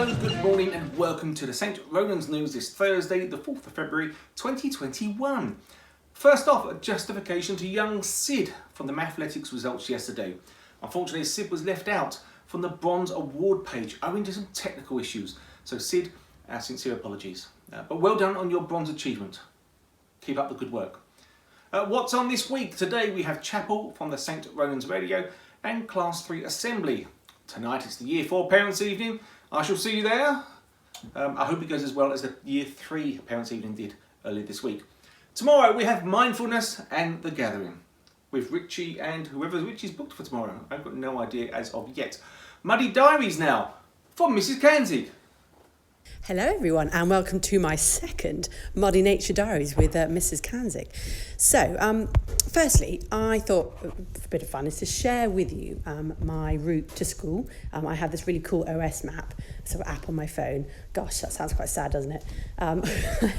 Hello, good morning and welcome to the St. Ronan's News this Thursday, the 4th of February 2021. First off, a justification to young Sid from the Mathletics results yesterday. Unfortunately, Sid was left out from the bronze award page owing to some technical issues. So Sid, our sincere apologies. But well done on your bronze achievement. Keep up the good work. What's on this week? Today we have Chapel from the St. Ronan's Radio and Class 3 Assembly. Tonight it's the Year 4 Parents' Evening. I shall see you there. I hope it goes as well as the Year 3 Parents' Evening did earlier this week. Tomorrow we have Mindfulness and The Gathering with Richie and whoever Richie's booked for tomorrow. I've got no idea as of yet. Muddy Diaries now from Mrs. Kanzig. Hello everyone and welcome to my second Muddy Nature Diaries with Mrs. Kanzig. So, firstly, I thought a bit of fun is to share with you my route to school. I have this really cool OS map, sort of app on my phone. Gosh, that sounds quite sad, doesn't it? I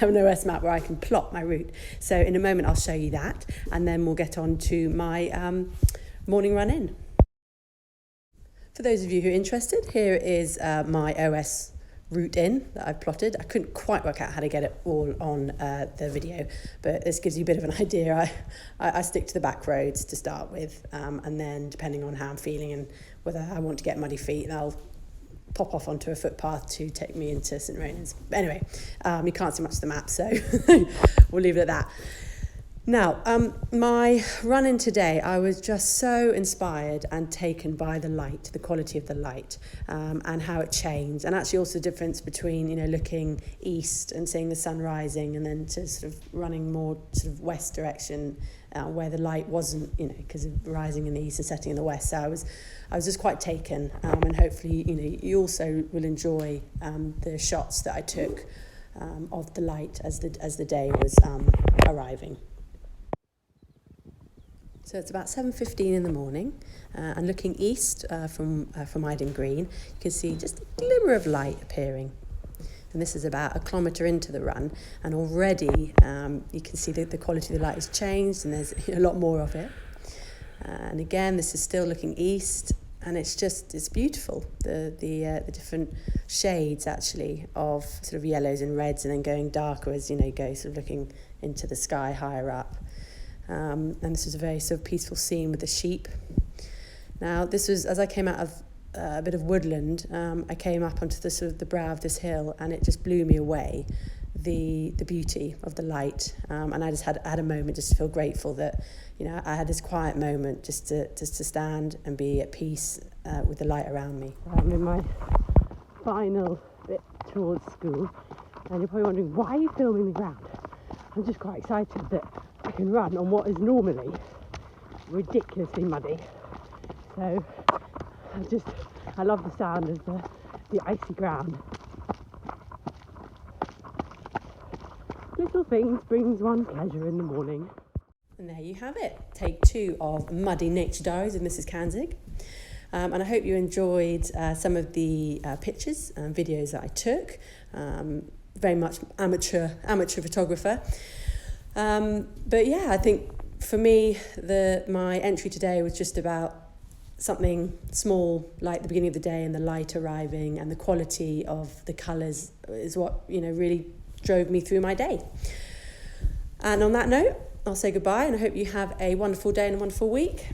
have an OS map where I can plot my route. So in a moment I'll show you that and then we'll get on to my morning run in. For those of you who are interested, here is my OS route in that I've plotted. I couldn't quite work out how to get it all on the video, but this gives you a bit of an idea. I stick to the back roads to start with, and then depending on how I'm feeling and whether I want to get muddy feet, I'll pop off onto a footpath to take me into St. Ronan's. But anyway, you can't see much of the map, so we'll leave it at that. Now, my run-in today, I was just so inspired and taken by the light, the quality of the light, and how it changed, and actually also the difference between, looking east and seeing the sun rising, and then to sort of running more sort of west direction, where the light wasn't, because of rising in the east and setting in the west. So I was just quite taken, and hopefully, you also will enjoy the shots that I took of the light as the day was arriving. So it's about 7:15 in the morning, and looking east from Iden Green, you can see just a glimmer of light appearing. And this is about 1 kilometre into the run, and already you can see that the quality of the light has changed, and there's a lot more of it. And again, this is still looking east, and it's beautiful. The different shades actually of sort of yellows and reds, and then going darker as you go sort of looking into the sky higher up. And this was a very sort of peaceful scene with the sheep. Now, this was as I came out of a bit of woodland. I came up onto the sort of the brow of this hill, and it just blew me away, the beauty of the light. And I just had a moment just to feel grateful that I had this quiet moment just to stand and be at peace with the light around me. I'm in my final bit towards school, and you're probably wondering, why are you filming the ground? I'm just quite excited that I can run on what is normally ridiculously muddy. So I love the sound of the icy ground. Little things brings one pleasure in the morning. And there you have it. Take 2 of Muddy Nature Diaries with Mrs. Kanzig. And I hope you enjoyed some of the pictures and videos that I took. Very much amateur photographer. But yeah, I think for me, my entry today was just about something small, like the beginning of the day and the light arriving, and the quality of the colours is what really drove me through my day. And on that note, I'll say goodbye, and I hope you have a wonderful day and a wonderful week,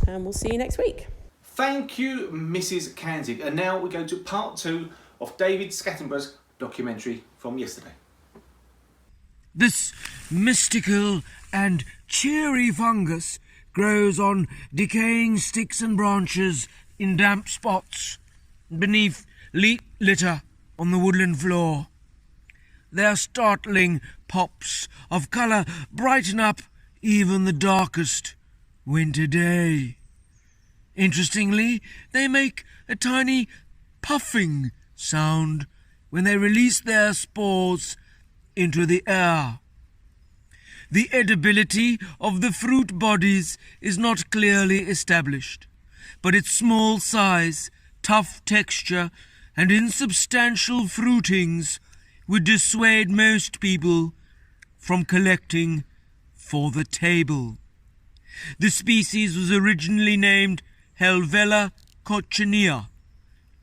and we'll see you next week. Thank you, Mrs. Kanzig. And now we go to part 2 of David Scatterborough's documentary from yesterday. This mystical and cheery fungus grows on decaying sticks and branches in damp spots beneath leaf litter on the woodland floor. Their startling pops of colour brighten up even the darkest winter day. Interestingly, they make a tiny puffing sound when they release their spores into the air. The edibility of the fruit bodies is not clearly established, but its small size, tough texture, and insubstantial fruitings would dissuade most people from collecting for the table. The species was originally named Helvela coccinea,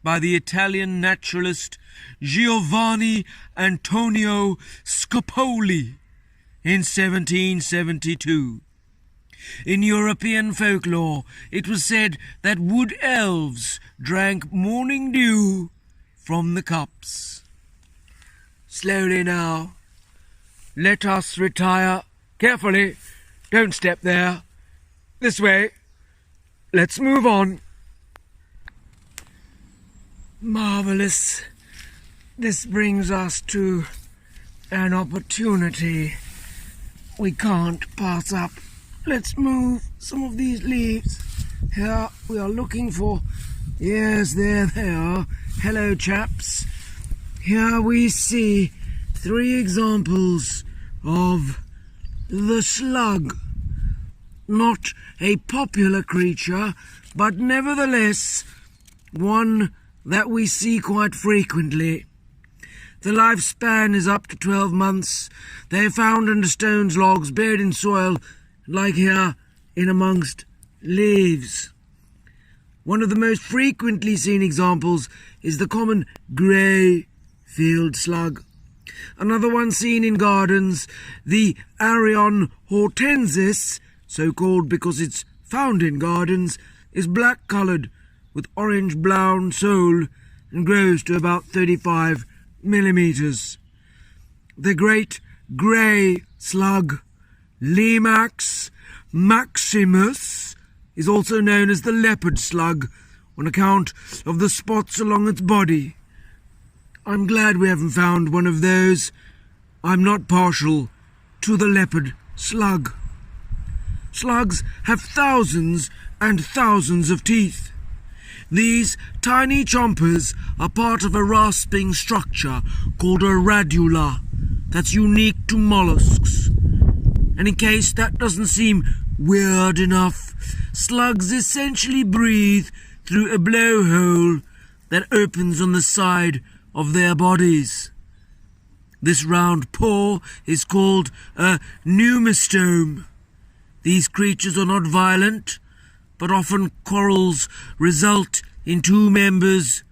by the Italian naturalist Giovanni Antonio Scopoli in 1772. In European folklore, it was said that wood elves drank morning dew from the cups. Slowly now. Let us retire. Carefully. Don't step there. This way. Let's move on. Marvellous. This brings us to an opportunity we can't pass up. Let's move some of these leaves. Here we are looking for... Yes, there they are. Hello, chaps. Here we see 3 examples of the slug. Not a popular creature, but nevertheless one that we see quite frequently. The lifespan is up to 12 months. They're found under stones, logs, buried in soil, like here, in amongst leaves. One of the most frequently seen examples is the common grey field slug. Another one seen in gardens, the Arion hortensis, so called because it's found in gardens, is black-coloured with orange-brown sole and grows to about 35 millimetres. The great grey slug, Limax maximus, is also known as the leopard slug on account of the spots along its body. I'm glad we haven't found one of those. I'm not partial to the leopard slug. Slugs have thousands and thousands of teeth. These tiny chompers are part of a rasping structure called a radula that's unique to mollusks. And in case that doesn't seem weird enough, slugs essentially breathe through a blowhole that opens on the side of their bodies. This round pore is called a pneumostome. These creatures are not violent, but often quarrels result in 2 members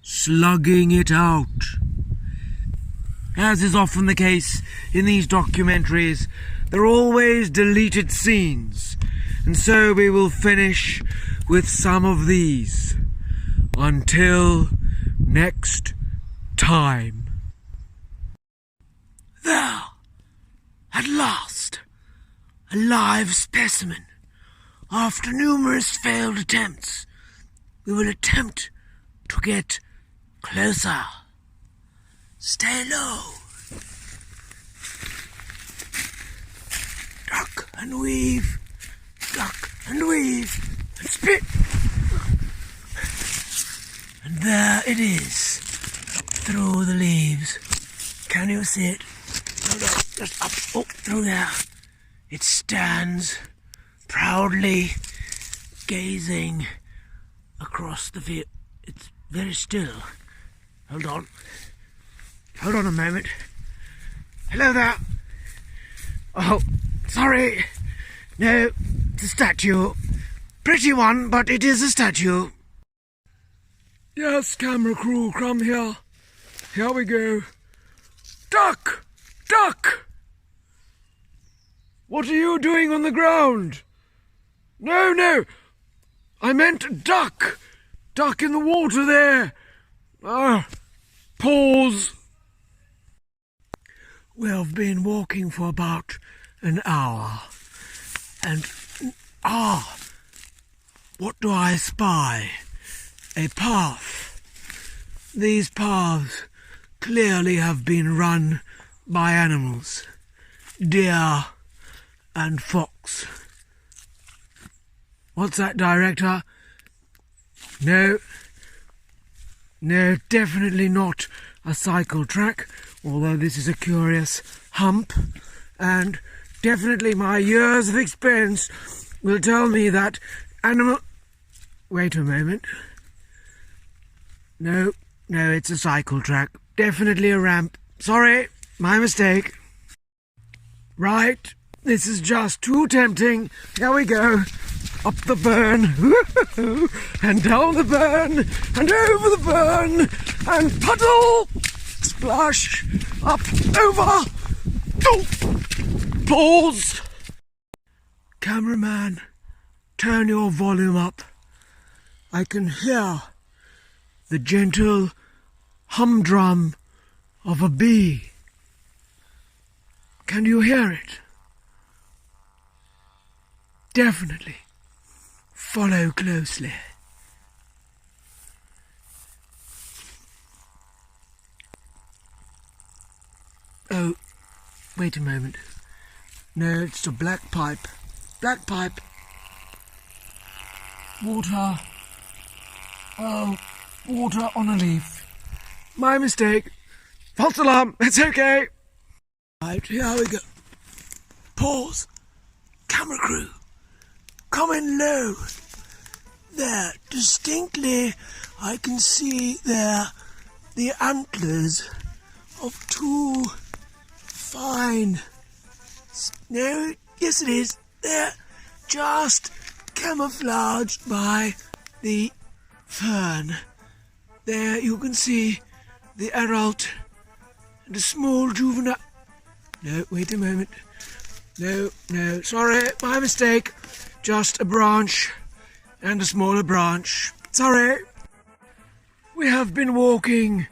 slugging it out. As is often the case in these documentaries, there are always deleted scenes, and so we will finish with some of these. Until next time. There, at last, a live specimen. After numerous failed attempts, we will attempt to get closer. Stay low. Duck and weave, and spit. And there it is, through the leaves. Can you see it? Hold on, just up, through there. It stands proudly gazing across the field. It's very still. Hold on a moment. Hello there. Oh, sorry. No, it's a statue. Pretty one, but it is a statue. Yes, camera crew, come here. Here we go. Duck! Duck! What are you doing on the ground? No, I meant duck. Duck in the water there. Pause. We've been walking for about an hour. And, what do I spy? A path. These paths clearly have been run by animals. Deer and fox. What's that, director? No, definitely not a cycle track, although this is a curious hump, and definitely my years of experience will tell me that animal... Wait a moment. No, it's a cycle track. Definitely a ramp. Sorry, my mistake. Right, this is just too tempting. Here we go. up the burn, and down the burn, and over the burn, and puddle, splash, up, over, pause. Cameraman, turn your volume up. I can hear the gentle humdrum of a bee. Can you hear it? Definitely. Follow closely. Oh, wait a moment. No, it's a black pipe. Black pipe. Water. Oh, water on a leaf. My mistake. False alarm. It's okay. Right, here we go. Pause. Camera crew. Come in low. There, distinctly, I can see there the antlers of two fine... No, yes it is. They're just camouflaged by the fern. There you can see the adult and a small juvenile... No, wait a moment. No, sorry, my mistake. Just a branch and a smaller branch. Sorry. We have been walking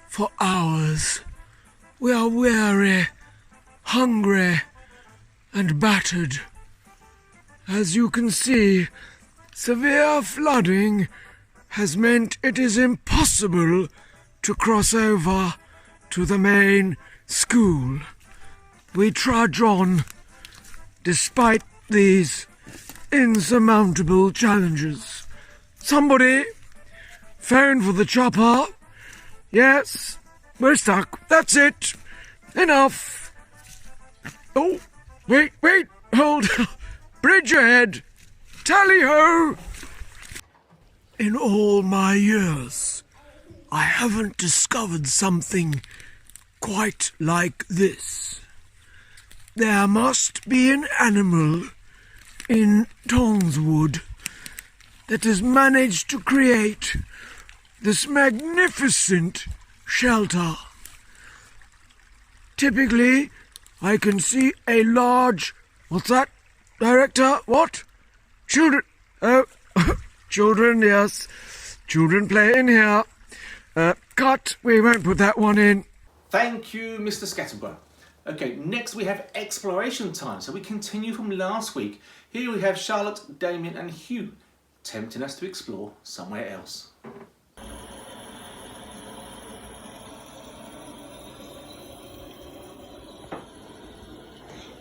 for hours. We are weary, hungry, and battered. As you can see, severe flooding has meant it is impossible to cross over to the main school. We trudge on, despite these insurmountable challenges. Somebody phone for the chopper. Yes, we're stuck. That's it. Enough. Oh, wait, hold. Bridge ahead. Tally-ho. In all my years, I haven't discovered something quite like this. There must be an animal in Tongswood that has managed to create this magnificent shelter. Typically, I can see a large... What's that, director? What? Children... Oh, children, yes. Children play in here. Cut. We won't put that one in. Thank you, Mr. Scatterborough. Okay, next we have exploration time. So we continue from last week. Here we have Charlotte, Damien and Hugh tempting us to explore somewhere else.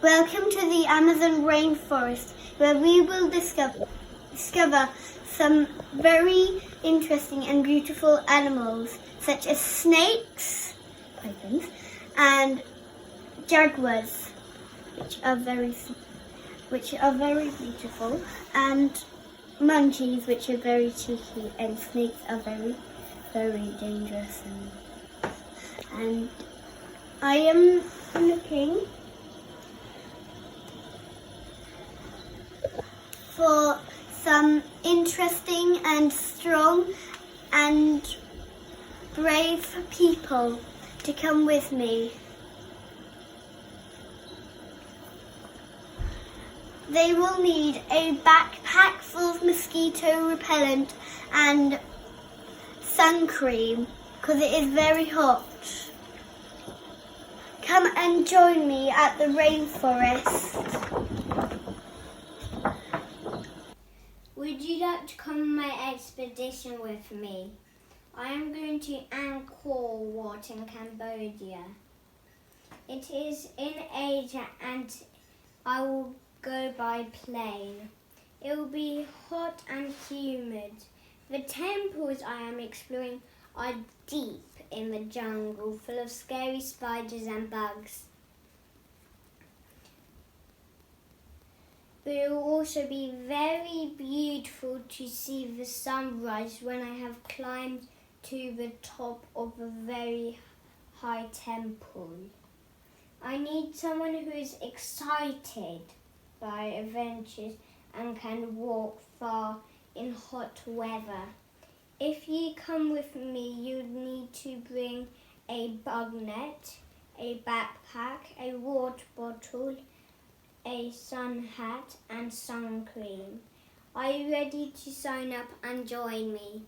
Welcome to the Amazon rainforest, where we will discover some very interesting and beautiful animals, such as snakes, pythons, and jaguars, which are very beautiful, and monkeys, which are very cheeky, and snakes are very, very dangerous. And I am looking for some interesting and strong and brave people to come with me. They will need a backpack full of mosquito repellent and sun cream because it is very hot. Come and join me at the rainforest. Would you like to come on my expedition with me? I am going to Angkor Wat in Cambodia. It is in Asia and I will go by plane. It will be hot and humid. The temples I am exploring are deep in the jungle, full of scary spiders and bugs. But it will also be very beautiful to see the sunrise when I have climbed to the top of a very high temple. I need someone who is excited by adventures and can walk far in hot weather. If you come with me, you need to bring a bug net, a backpack, a water bottle, a sun hat and sun cream. Are you ready to sign up and join me?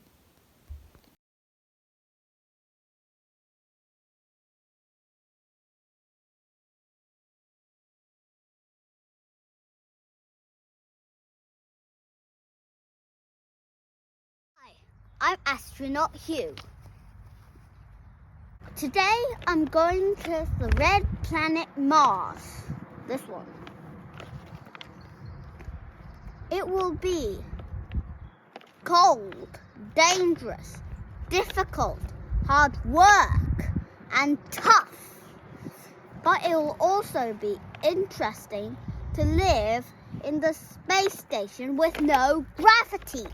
Hi, I'm Astronaut Hugh. Today I'm going to the red planet Mars. This one. It will be cold, dangerous, difficult, hard work, and tough. But it will also be interesting to live in the space station with no gravity.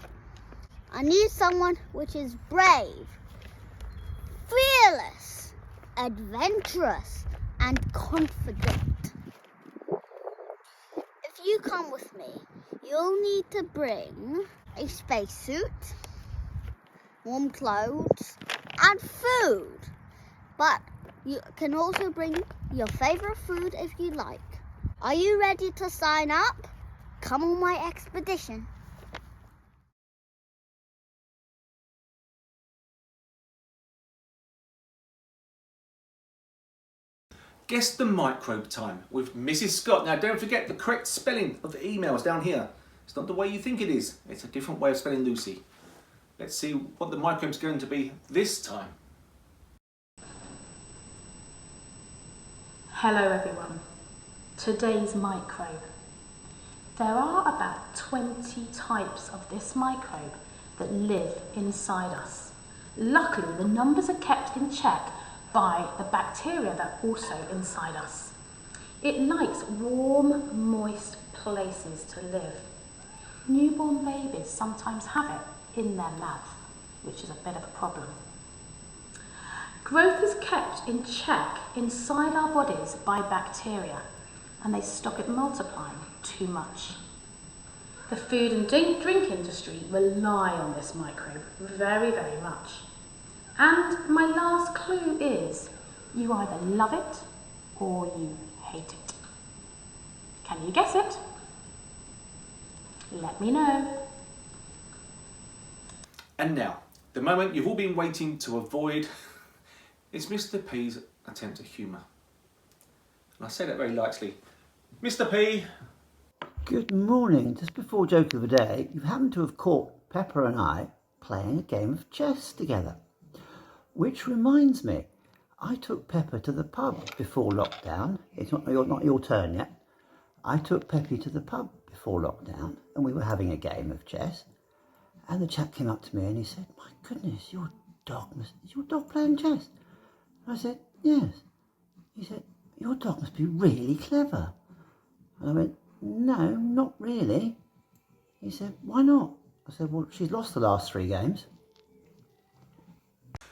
I need someone which is brave, fearless, adventurous, and confident. If you come with me, you'll need to bring a spacesuit, warm clothes, and food. But you can also bring your favorite food if you like. Are you ready to sign up? Come on my expedition. Guess the microbe time with Mrs. Scott. Now don't forget the correct spelling of the emails down here. It's not the way you think it is. It's a different way of spelling Lucy. Let's see what the microbe's going to be this time. Hello everyone. Today's microbe. There are about 20 types of this microbe that live inside us. Luckily, the numbers are kept in check by the bacteria that are also inside us. It likes warm, moist places to live. Newborn babies sometimes have it in their mouth, which is a bit of a problem. Growth is kept in check inside our bodies by bacteria, and they stop it multiplying too much. The food and drink industry rely on this microbe very, very much. And my last clue is, you either love it or you hate it. Can you guess it? Let me know. And now, the moment you've all been waiting to avoid is Mr. P's attempt at humour. And I say that very lightly. Mr. P. Good morning. Just before joke of the day, you happen to have caught Pepper and I playing a game of chess together. Which reminds me, I took Pepper to the pub before lockdown. It's not your turn yet. I took Peppy to the pub before lockdown and we were having a game of chess. And the chap came up to me and he said, "My goodness, is your dog playing chess?" And I said, "Yes." He said, "Your dog must be really clever." And I went, "No, not really." He said, "Why not?" I said, "Well, she's lost the last 3 games."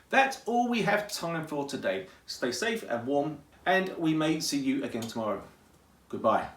That's all we have time for today. Stay safe and warm, and we may see you again tomorrow. Goodbye.